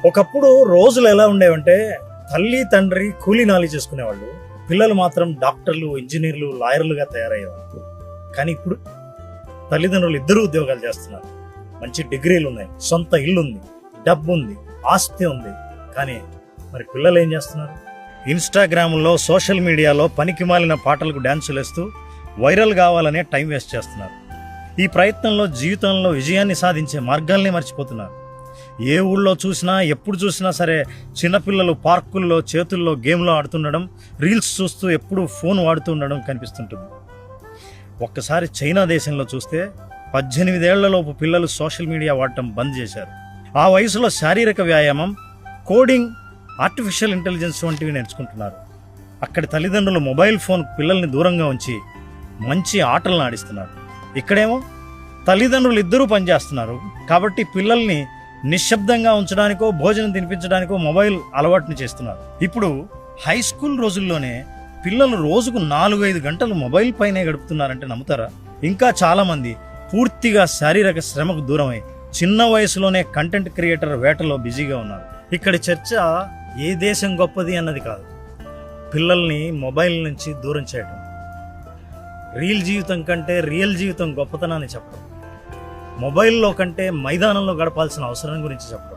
ఒకప్పుడు రోజులు ఎలా ఉండేవంటే తల్లి తండ్రి కూలీ నాలి చేసుకునేవాళ్ళు, పిల్లలు మాత్రం డాక్టర్లు, ఇంజనీర్లు, లాయర్లుగా తయారయ్యేవాళ్ళు. కానీ ఇప్పుడు తల్లిదండ్రులు ఇద్దరు ఉద్యోగాలు చేస్తున్నారు, మంచి డిగ్రీలు ఉన్నాయి, సొంత ఇల్లు ఉంది, డబ్బు ఉంది, ఆస్తి ఉంది. కానీ మరి పిల్లలు ఏం చేస్తున్నారు? ఇన్స్టాగ్రామ్లో, సోషల్ మీడియాలో పనికి మాలిన పాటలకు డ్యాన్సులు వేస్తూ వైరల్ కావాలనే టైం వేస్ట్ చేస్తున్నారు. ఈ ప్రయత్నంలో జీవితంలో విజయాన్ని సాధించే మార్గాల్ని మర్చిపోతున్నారు. ఏ ఊళ్ళో చూసినా, ఎప్పుడు చూసినా సరే చిన్నపిల్లలు పార్కుల్లో చేతుల్లో గేమ్లో ఆడుతుండడం, రీల్స్ చూస్తూ ఎప్పుడూ ఫోన్ వాడుతూ ఉండడం కనిపిస్తుంటుంది. ఒక్కసారి చైనా దేశంలో చూస్తే 18 ఏళ్లలోపు పిల్లలు సోషల్ మీడియా వాడటం బంద్ చేశారు. ఆ వయసులో శారీరక వ్యాయామం, కోడింగ్, ఆర్టిఫిషియల్ ఇంటెలిజెన్స్ వంటివి నేర్చుకుంటున్నారు. అక్కడి తల్లిదండ్రులు మొబైల్ ఫోన్ పిల్లల్ని దూరంగా ఉంచి మంచి ఆటలను ఆడిస్తున్నారు. ఇక్కడేమో తల్లిదండ్రులు ఇద్దరూ పనిచేస్తున్నారు కాబట్టి పిల్లల్ని నిశ్శబ్దంగా ఉంచడానికో, భోజనం తినిపించడానికో మొబైల్ అలవాటుని చేస్తున్నారు. ఇప్పుడు హై స్కూల్ రోజుల్లోనే పిల్లలు రోజుకు 4-5 గంటలు మొబైల్ పైనే గడుపుతున్నారంటే నమ్ముతారా? ఇంకా చాలా మంది పూర్తిగా శారీరక శ్రమకు దూరమై చిన్న వయసులోనే కంటెంట్ క్రియేటర్ వేటలో బిజీగా ఉన్నారు. ఇక్కడి చర్చ ఏ దేశం గొప్పది అన్నది కాదు, పిల్లల్ని మొబైల్ నుంచి దూరం చేయడం. రీల్ జీవితం కంటే రియల్ జీవితం గొప్పతనాన్ని చెప్పడం, మొబైల్లో కంటే మైదానంలో గడపాల్సిన అవసరం గురించి చెప్పడం.